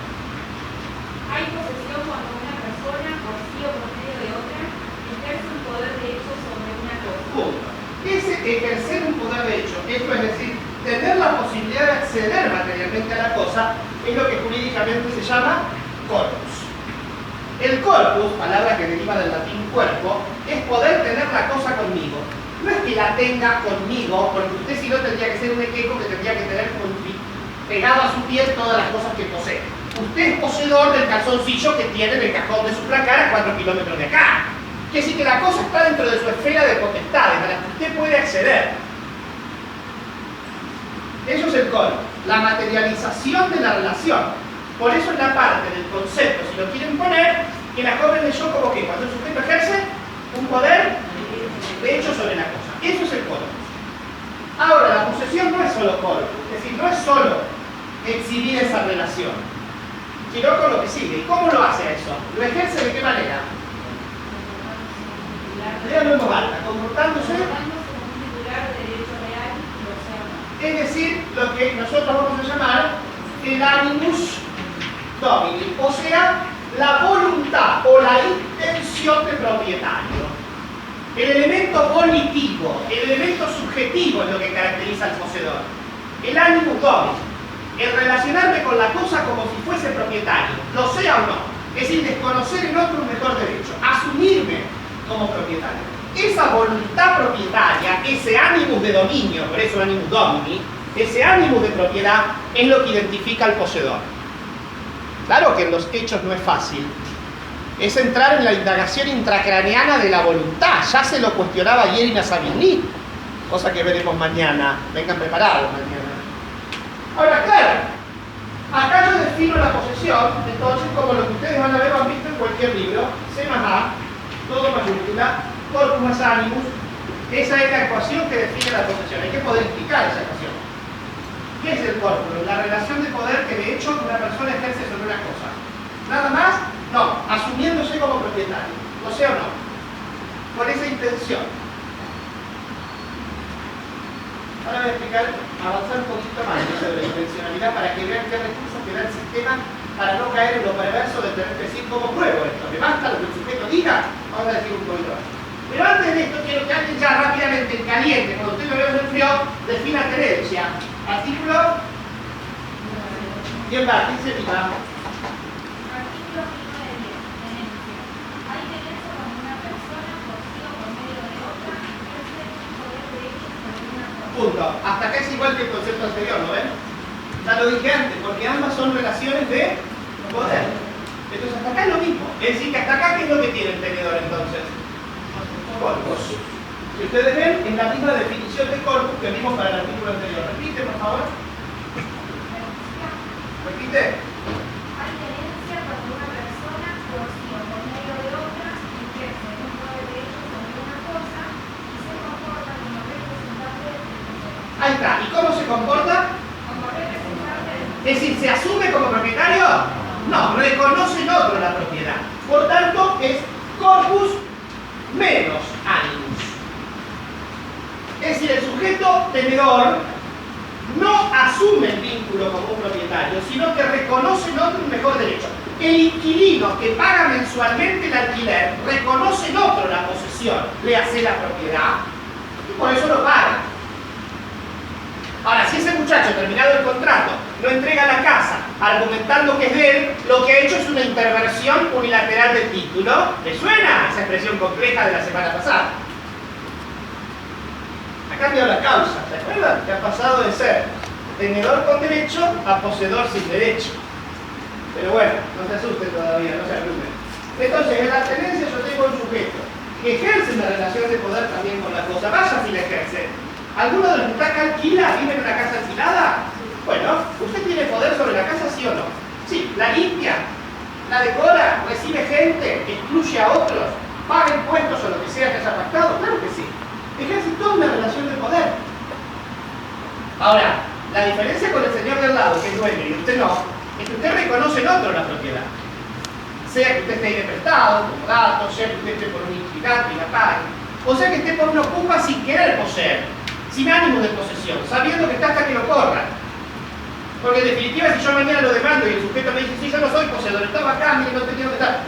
[SPEAKER 3] Hay posesión cuando una persona, por sí o por medio de otra, ejerce un poder de hecho sobre una cosa.
[SPEAKER 1] Punto. Ese ejercer un poder de hecho, esto es decir, tener la posibilidad de acceder materialmente a la cosa, es lo que jurídicamente se llama corpus. El corpus, palabra que deriva del latín cuerpo, es poder tener la cosa conmigo. No es que la tenga conmigo, porque usted si no tendría que ser un equeco que tendría que tener pegado a su piel todas las cosas que posee. Usted es poseedor del calzoncillo que tiene en el cajón de su placar a 4 kilómetros de acá. Quiere decir que la cosa está dentro de su esfera de potestades, a la que usted puede acceder. Eso es el corpus, la materialización de la relación. Por eso es la parte del concepto, si lo quieren poner, que la joven leyó como que cuando el sujeto ejerce un poder de hecho sobre la cosa. Eso es el corpus. Ahora, la posesión no es solo corpus, es decir, no es solo exhibir esa relación, sino con lo que sigue. ¿Y cómo lo hace eso? ¿Lo ejerce de qué manera? Léalo en voz alta, comportándose. Es decir, lo que nosotros vamos a llamar el animus domini, o sea, la voluntad o la intención del propietario. El elemento volitivo, el elemento subjetivo es lo que caracteriza al poseedor. El animus domini, el relacionarme con la cosa como si fuese propietario, lo sea o no. Es decir, desconocer en otro un mejor derecho, asumirme como propietario. Esa voluntad propietaria, ese animus de dominio, por eso animus domini, ese animus de propiedad es lo que identifica al poseedor. Claro que en los hechos no es fácil. Es entrar en la indagación intracraneana de la voluntad. Ya se lo cuestionaba Yerina Savigny, cosa que veremos mañana. Vengan preparados mañana. Ahora, claro, acá yo defino la posesión, entonces, como lo que ustedes van a ver o han visto en cualquier libro, C más A, todo mayúscula, corpus más animus, esa es la ecuación que define la posesión. Hay que poder explicar esa ecuación. ¿Qué es el corpus? La relación de poder que de hecho una persona ejerce sobre una cosa. Nada más, no, asumiéndose como propietario, o sea o no, con esa intención. Ahora voy a explicar, avanzar un poquito más sobre la intencionalidad para que vean qué recursos que da el sistema para no caer en lo perverso de tener que decir cómo pruebo esto. ¿Me basta lo que el sujeto diga? Vamos a decir un poquito más. Pero antes de esto quiero que alguien ya rápidamente en caliente, cuando usted lo vea en el frío, defina tenencia. Artículo. ¿Quién va? ¿Quién se diga?
[SPEAKER 3] Artículo 19. Tenencia. Hay tenencia cuando una persona, por sí o por medio de otra, ejerce un poder de hecho sobre una cosa.
[SPEAKER 1] Punto. Hasta acá es igual que el concepto anterior, ¿no ven? Ya lo dije antes, porque ambas son relaciones de poder. Entonces hasta acá es lo mismo. Es decir, que hasta acá, ¿qué es lo que tiene el tenedor entonces? Corpus. Si ustedes ven, es la misma definición de corpus que vimos para el artículo anterior. Repite, por favor. Repite.
[SPEAKER 3] Hay tenencia cuando una persona, por sí o por medio de otra, ejerce un poder de hecho sobre una cosa y se comporta como representante del poseedor.
[SPEAKER 1] Ahí está. ¿Y cómo se comporta?
[SPEAKER 3] Como representante del poseedor.
[SPEAKER 1] Es decir, ¿se asume como propietario? No, reconoce en otro la propiedad. Por tanto, es corpus menos animus. Es decir, el sujeto tenedor no asume el vínculo como un propietario, sino que reconoce en otro un mejor derecho. El inquilino que paga mensualmente el alquiler reconoce en otro la posesión, le hace la propiedad y por eso lo paga. Ahora, si ese muchacho, terminado el contrato, no entrega la casa argumentando que es de él, lo que ha hecho es una interversión unilateral del título. ¿Le suena esa expresión compleja de la semana pasada? Ha cambiado la causa, ¿se acuerdan? Que ha pasado de ser tenedor con derecho a poseedor sin derecho. Pero bueno, no se asusten todavía, no se abrumen. Entonces, en la tenencia yo tengo un sujeto que ejerce una relación de poder también con la cosa. Vaya si la ejerce. ¿Alguno de los que está acá alquila, vive en una casa alquilada? Bueno, ¿usted tiene poder sobre la casa, sí o no? Sí, la limpia, la decora, recibe gente, excluye a otros, paga impuestos o lo que sea que haya pactado, claro que sí. Ejerce toda una relación de poder. Ahora, la diferencia con el señor del lado, que es dueño y usted no, es que usted reconoce en otro la propiedad. Sea que usted esté prestado, como dato, sea que usted esté por un inquilinato y la pague. O sea que este por uno ocupa sin querer poseer, sin ánimo de posesión, sabiendo que está hasta que lo corran. Porque en definitiva, si yo mañana lo demando y el sujeto me dice, sí, yo no soy poseedor, estaba acá, mire, no te quiero estar.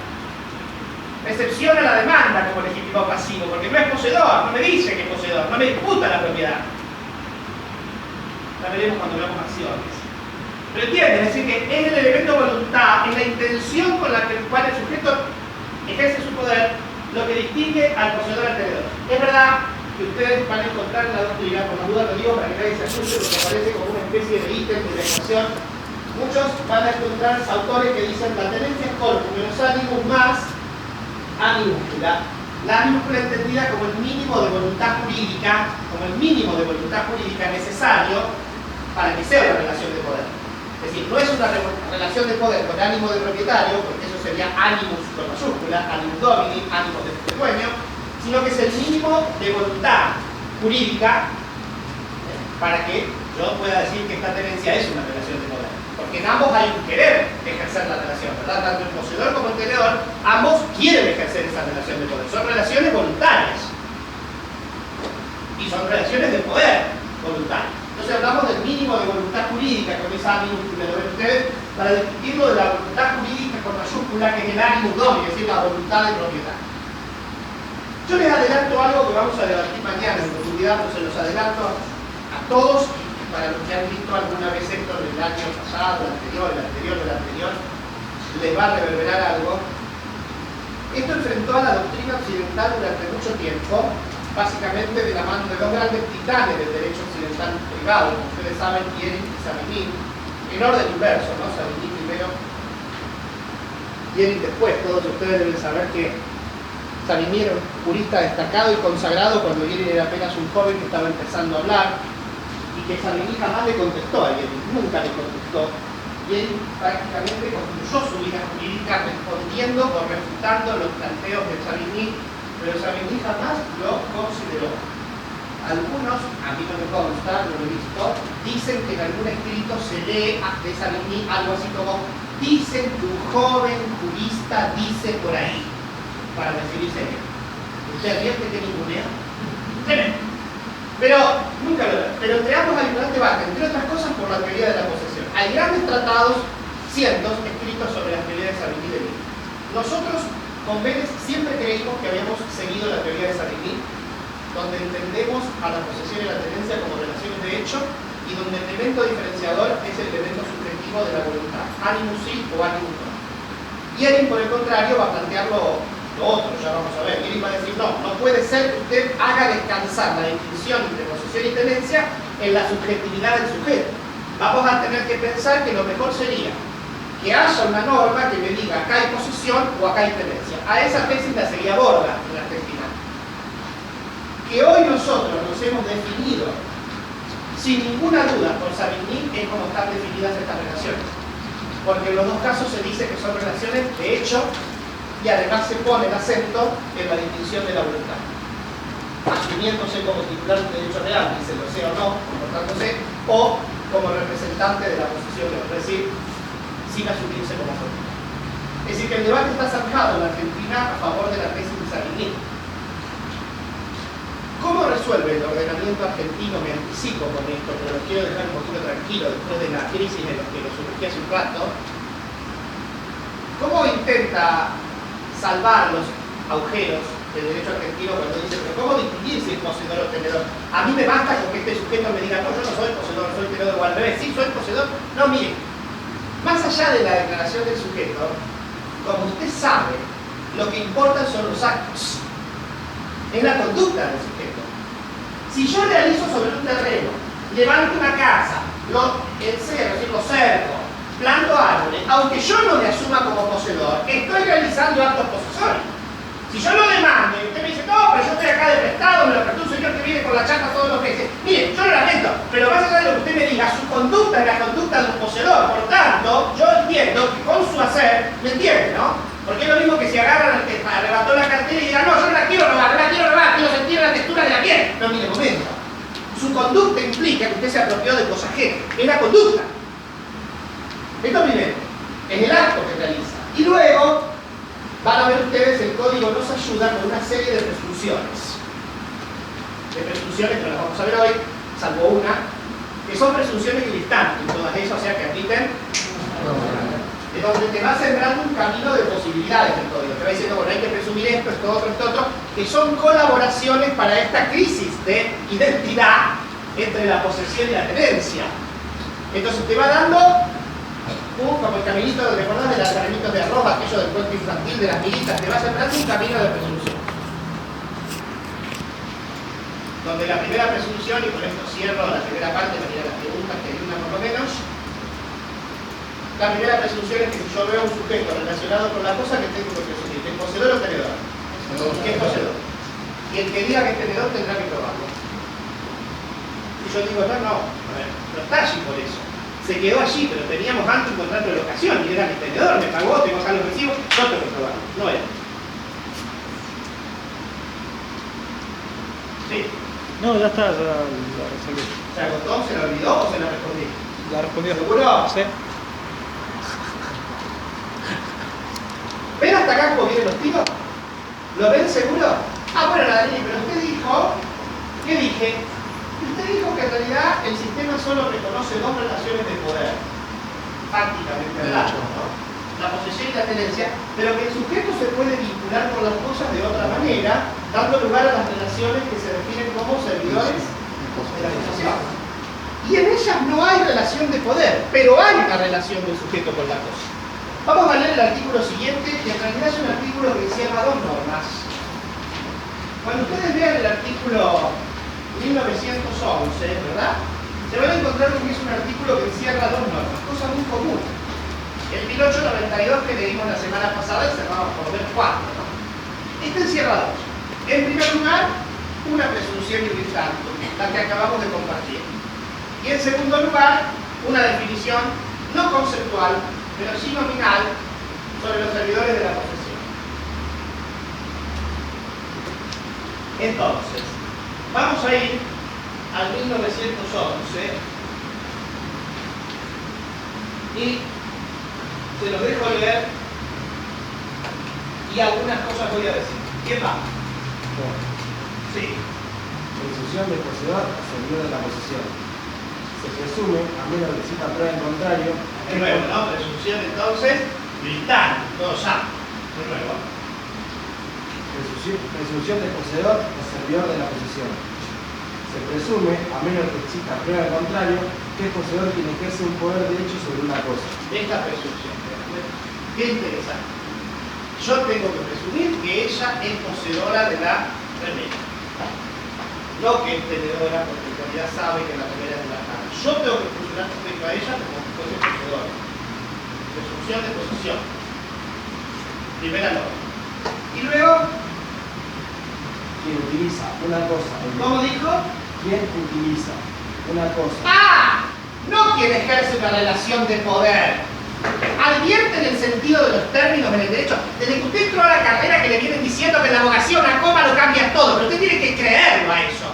[SPEAKER 1] Me excepciona la demanda como legítimo pasivo, porque no es poseedor, no me dice que es poseedor, no me disputa la propiedad. La veremos cuando veamos acciones. Pero entienden, es decir, que es el elemento voluntad, es la intención con la cual el sujeto ejerce su poder, lo que distingue al poseedor al tenedor. Es verdad que ustedes van a encontrar en la doctrina, por la duda lo digo para que nadie se asuste, porque aparece como una especie de ítem de ecuación. Muchos van a encontrar autores que dicen la tenencia es corpus menos animus más a minúscula. La a minúscula entendida como el mínimo de voluntad jurídica, necesario para que sea una relación de poder. Es decir, no es una relación de poder con ánimo de propietario, porque eso sería animus con mayúscula, animus domini, ánimo de dueño, sino que es el mínimo de voluntad jurídica para que yo pueda decir que esta tenencia es una relación de poder. Porque en ambos hay un querer ejercer la relación, ¿verdad? Tanto el poseedor como el tenedor, ambos quieren ejercer esa relación de poder. Son relaciones voluntarias. Y son relaciones de poder voluntarias. Entonces hablamos del mínimo de voluntad jurídica con esa A minúscula, lo ven ustedes, para distinguirlo de la voluntad jurídica con mayúscula, que es el animus domini, es decir, la voluntad de propiedad. Yo les adelanto algo que vamos a debatir mañana en profundidad, pues se los adelanto a todos, y para los que han visto alguna vez esto en el año pasado, el anterior, les va a reverberar algo. Esto enfrentó a la doctrina occidental durante mucho tiempo, básicamente de la mano de dos grandes titanes del derecho occidental privado, como ustedes saben, Jering y Savigny, en orden inverso, ¿no? Savigny primero, Jering después. Todos ustedes deben saber que Savigny era un jurista destacado y consagrado cuando Jering era apenas un joven que estaba empezando a hablar, y que Savigny jamás le contestó a Jering, nunca le contestó. Jering prácticamente construyó su vida jurídica respondiendo o refutando los planteos de Savigny, pero Savigny jamás lo consideró. Algunos, a mí no me consta, no lo he visto, dicen que en algún escrito se lee de Savigny algo así como dicen que un joven jurista dice por ahí, para referirse a él. ¿Usted advierte que ningunea? Tremendo. Pero nunca lo ve. Pero entre ambos hay un gran debate, entre otras cosas por la teoría de la posesión. Hay grandes tratados, cientos, escritos sobre la teoría de Savigny de Lille. Nosotros con Vélez siempre creímos que habíamos seguido la teoría de Savigny, donde entendemos a la posesión y la tenencia como relaciones de hecho y donde el elemento diferenciador es el elemento subjetivo de la voluntad, animus sí o animus no. Jering, por el contrario, va a plantear lo otro, ya vamos a ver. Jering va a decir, no puede ser que usted haga descansar la distinción entre posesión y tenencia en la subjetividad del sujeto. Vamos a tener que pensar que lo mejor sería que haya una norma que me diga acá hay posesión o acá hay tenencia. A esa tesis la seguía Borda en la Argentina. Que hoy nosotros nos hemos definido sin ninguna duda por Savigny es como están definidas estas relaciones. Porque en los dos casos se dice que son relaciones de hecho y además se pone el acento en la distinción de la voluntad. Asumiéndose como titular de derecho real, dice lo sea o no, comportándose, o como representante de la posesión, es decir, sin asumirse como propietario. Es decir, que el debate está zanjado en la Argentina a favor de la tesis de Savigny. ¿Cómo resuelve el ordenamiento argentino? Me anticipo con esto, pero lo quiero dejar un poquito tranquilo después de la crisis en la que lo sumergí hace un rato. ¿Cómo intenta salvar los agujeros del derecho argentino cuando dice, pero ¿cómo distinguir si es poseedor o tenedor? A mí me basta con que este sujeto me diga, no, yo no soy poseedor, soy tenedor, o al revés, sí, soy poseedor. No, mire, más allá de la declaración del sujeto, como usted sabe, lo que importan son los actos. Es la conducta del sujeto. Si yo realizo sobre un terreno, levanto una casa, lo encierro, es decir, lo cerco, planto árboles, aunque yo no le asuma como poseedor, estoy realizando actos posesorios. Si yo lo demando y usted me dice, no, pero yo estoy acá de prestado, me lo prestó un señor que viene con la chata todos los meses. Mire, yo lo lamento, pero más allá de lo que usted me diga, su conducta es la conducta de un poseedor. Por tanto, yo entiendo que con su hacer, ¿me entiende, no? Porque es lo mismo que si agarran al que arrebató la cartera y digan, no, yo no la quiero robar, quiero sentir la textura de la piel. No, mire, momento. Su conducta implica que usted se apropió de cosas ajenas. Es la conducta. Esto primero, es el acto que realiza. Y luego, van a ver ustedes, el código nos ayuda con una serie de presunciones. de presunciones, que no las vamos a ver hoy, salvo una, que son presunciones equidistantes, todas ellas, o sea, que admiten, de donde te va sembrando un camino de posibilidades del código. Te va diciendo, bueno, hay que presumir esto, esto otro, que son colaboraciones para esta crisis de identidad entre la posesión y la tenencia. Entonces te va dando como el caminito, ¿te acordás de los caminitos de arroz, aquello del cuento infantil de las militas? Te va sembrando un camino de presunción. Donde la primera presunción, y con esto cierro la primera parte, para ir a las preguntas, que hay una por lo menos. La primera presunción es que si yo veo a un sujeto relacionado con la cosa, que tengo que presumir, que es poseedor o tenedor. Que es poseedor. Y el que diga que es tenedor tendrá que probarlo. Y yo digo, no, a ver, no está allí por eso. Se quedó allí, pero teníamos antes un contrato de locación y era mi tenedor, me pagó, tengo acá los recibos, yo tengo que probarlo. No era. Sí.
[SPEAKER 4] No, ya está, ya la resolví.
[SPEAKER 1] ¿Se agotó? ¿Se la olvidó o se la respondí?
[SPEAKER 4] La respondió.
[SPEAKER 1] ¿Seguro?
[SPEAKER 4] Sí.
[SPEAKER 1] ¿Ven hasta acá cómo vienen los tiros? ¿Lo ven seguro? Ah, bueno, Nadine, pero usted dijo, ¿qué dije? Usted dijo que en realidad el sistema solo reconoce dos relaciones de poder, prácticamente hablando, ¿no? La posesión y la tenencia, pero que el sujeto se puede vincular con las cosas de otra manera, dando lugar a las relaciones que se definen como servidores de la posesión. Y en ellas no hay relación de poder, pero hay una relación del sujeto con la cosa. Vamos a leer el artículo siguiente, que en realidad es un artículo que encierra dos normas. Cuando ustedes vean el artículo 1911, ¿verdad? Se van a encontrar con que es un artículo que encierra dos normas, cosa muy común. El 1892 que leímos la semana pasada encerraba por lo menos cuatro, ¿no? Este encierra dos. En primer lugar, una presunción iudistantum, la que acabamos de compartir. Y en segundo lugar, una definición no conceptual, pero sí nominal, sobre los servidores de la posesión. Entonces, vamos a ir al 1911 y se los dejo leer y algunas cosas voy a decir. ¿Quién va? Sí.
[SPEAKER 5] Presunción de poseedor o servidor de la posesión. Se presume, a menos que exista prueba en contrario,
[SPEAKER 1] De nuevo, ¿no? Presunción entonces, militar, todos saben. De nuevo.
[SPEAKER 5] presunción de poseedor o servidor de la posesión. Se presume, a menos que exista prueba en contrario, que el poseedor quien ejerce un poder de hecho sobre una cosa.
[SPEAKER 1] Esta presunción. Qué interesante. Yo tengo que presumir que ella es poseedora de la remera. No que es tenedora, porque en realidad sabe que la remera es de la cara. Yo tengo que presumirla respecto a ella como si fuese poseedora. Presunción de posesión. Primera norma. Y luego,
[SPEAKER 5] Quien utiliza una cosa.
[SPEAKER 1] ¿cómo dijo?
[SPEAKER 5] Quien utiliza una cosa.
[SPEAKER 1] ¡Ah! No quien ejerce una relación de poder. Advierten el sentido de los términos en el derecho. Desde que usted entró a la carrera que le vienen diciendo que en la abogacía una coma lo cambia todo, pero usted tiene que creerlo a eso.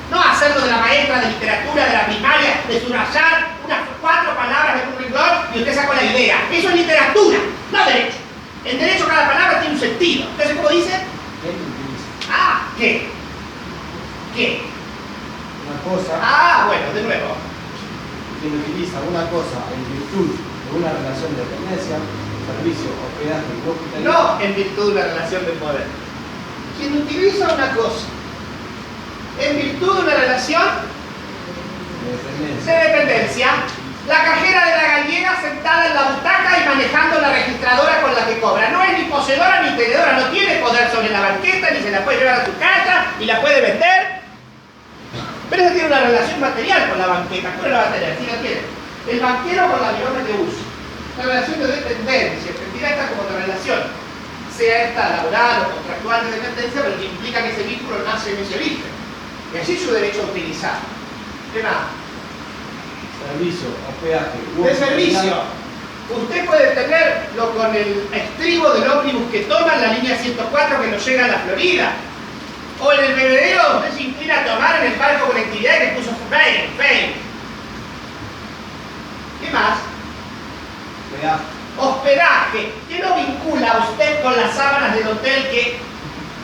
[SPEAKER 1] No hacerlo de la maestra de literatura de la primaria, de subrayar unas 4 palabras de un renglón y usted sacó la idea. Eso es literatura, no derecho. En derecho cada palabra tiene un sentido. Entonces, ¿cómo dice?
[SPEAKER 5] Quien utiliza
[SPEAKER 1] Ah, ¿qué? ¿Qué?
[SPEAKER 5] una cosa.
[SPEAKER 1] Ah, bueno, de nuevo.
[SPEAKER 5] Quien utiliza una cosa en virtud de una relación de dependencia, servicio, hospedaje y hospitalidad.
[SPEAKER 1] No en virtud de una relación de poder. Quien utiliza una cosa en virtud de una relación
[SPEAKER 5] De dependencia.
[SPEAKER 1] de dependencia, la cajera de la gallega sentada en la butaca y manejando la registradora con la que cobra. No es ni poseedora ni tenedora, no tiene poder sobre la banqueta, ni se la puede llevar a su casa, ni la puede vender. Pero ella tiene una relación material con la banqueta. ¿Cómo la va a tener? Sí la tiene. El banquero con la bioma que usa. Una relación de dependencia, entendida esta como una relación, sea esta laboral o contractual de dependencia, pero que implica que ese vínculo nace en ese origen. Y allí su derecho a utilizar. ¿Qué más?
[SPEAKER 5] Servicio, hospedaje.
[SPEAKER 1] De servicio. Usted puede tenerlo con el estribo del ómnibus que toma en la línea 104 que nos llega a la Florida. O en el bebedero usted se inclina a tomar en el parque colectividad que puso Fein. ¿Qué más?
[SPEAKER 5] Hospedaje.
[SPEAKER 1] Hospedaje. ¿Qué lo vincula a usted con las sábanas del hotel que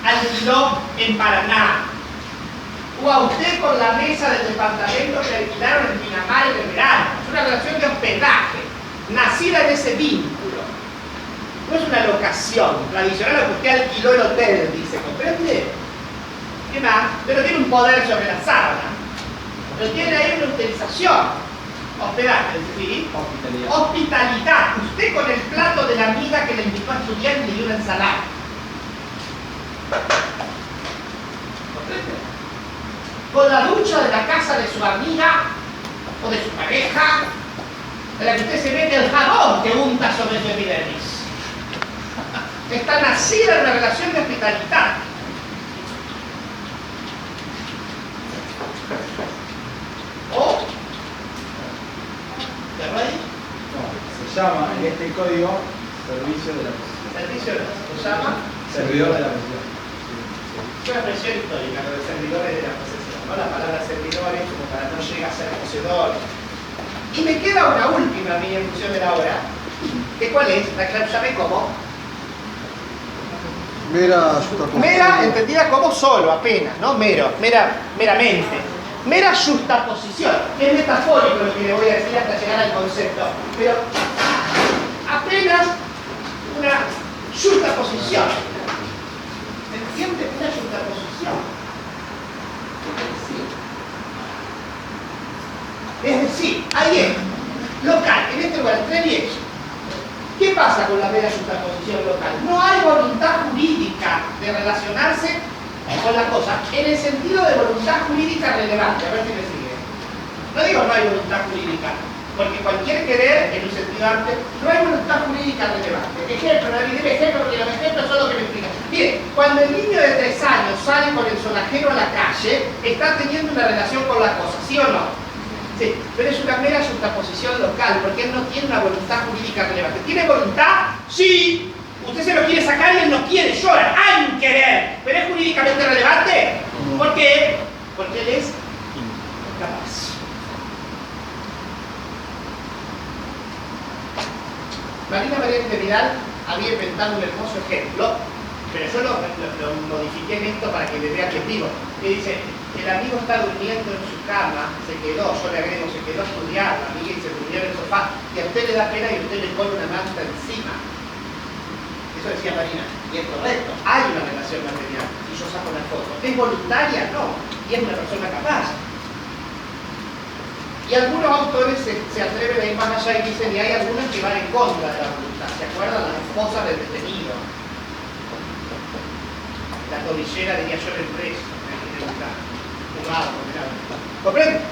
[SPEAKER 1] alquiló en Paraná? o a usted con la mesa del departamento que alquilaron en Pinamar en el verano. Es una relación de hospedaje, nacida en ese vínculo. No es una locación tradicional a que usted alquiló el hotel, dice, ¿comprende? ¿Qué más? Pero tiene un poder sobre la sábana. Pero tiene ahí una utilización. Hospedaje, ¿sí?
[SPEAKER 5] Hospitalidad.
[SPEAKER 1] Hospitalidad. Usted con el plato de la amiga que le invitó a estudiar y le dio una ensalada. ¿Comprende? Con la ducha de la casa de su amiga o de su pareja, en la que usted se mete el jabón que unta sobre su epidermis. Está nacida en una relación de hospitalidad. O, ¿te reí?
[SPEAKER 5] No, se llama en este código servicio de la posición.
[SPEAKER 1] Servicio se llama
[SPEAKER 5] Servidor de la posición.
[SPEAKER 1] es una expresión histórica, lo de servidores de la posesión, ¿no? La palabra servidores como para no llegar a ser poseedor. Y me queda una última a mí en función de la obra. ¿Que cuál es? La que llamé como
[SPEAKER 6] Mera justaposición.
[SPEAKER 1] mera, entendida como solo, apenas, ¿no? Meramente. Mera justaposición. Es metafórico lo que le voy a decir hasta llegar al concepto. Pero apenas una justaposición. ¿Se entiende? Una justaposición. Es decir, ahí es, local, en este lugar, entre 10. ¿Qué pasa con la mera justaposición local? No hay voluntad jurídica de relacionarse con la cosa, en el sentido de voluntad jurídica relevante. A ver si me sigue. No digo no hay voluntad jurídica, porque cualquier querer, en un sentido amplio, no hay voluntad jurídica relevante. Ejemplo, David, ejemplo, porque los ejemplos son lo que me explican. Bien, cuando el niño de 3 años sale con el sonajero a la calle, está teniendo una relación con la cosa, ¿sí o no? Sí, pero es una mera justaposición local, porque él no tiene una voluntad jurídica relevante. ¿Tiene voluntad? Sí. Usted se lo quiere sacar y él no quiere, llora. Hay un querer, pero ¿es jurídicamente relevante? ¿Por qué? Porque él es incapaz. Marina Merente Vidal había inventado un hermoso ejemplo, pero yo lo modifiqué en esto para que le vea que es vivo. Que dice, el amigo está durmiendo en su cama, se quedó, yo le agrego, se quedó a estudiar, la amiga y se durmió en el sofá, y a usted le da pena y usted le pone una manta encima. Eso decía Marina, y es correcto, hay una relación material, y yo saco una foto. ¿Es voluntaria? No, y es una persona capaz. Y algunos autores se atreven a ir más allá y dicen, y hay algunas que van en contra de la voluntad. ¿Se acuerdan? La esposa del detenido. La tobillera diría yo en el preso. ¿Comprende?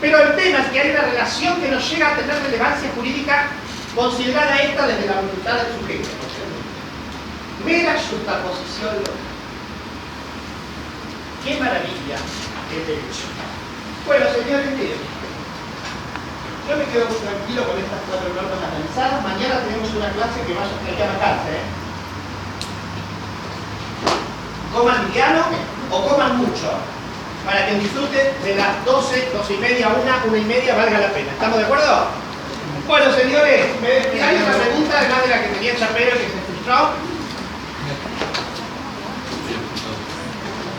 [SPEAKER 1] Pero el tema es que hay una relación que no llega a tener relevancia jurídica considerada esta desde la voluntad del sujeto. Mera justaposición local. ¡Qué maravilla el derecho! Bueno, señores, miren, yo me quedo muy tranquilo con estas 4 normas analizadas. Mañana tenemos una clase que vaya a tener que matarse, ¿eh? Coman liviano o coman mucho, para que disfruten de las 12, 12 y media, 1 y media, valga la pena. ¿Estamos de acuerdo? Bueno, señores, ¿hay otra pregunta además de la que tenía Chapero que se frustró?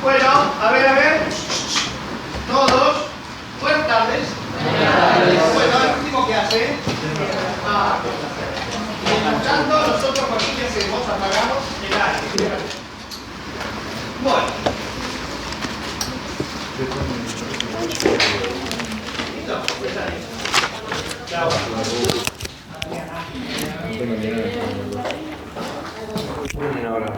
[SPEAKER 1] Bueno, a ver. Todos. Buenas tardes. Bueno, el último que hace. Y escuchando, nosotros con qué hacemos, apagamos el aire. Bueno. Listo, pues ahí. Chao.
[SPEAKER 5] Bueno, ahora.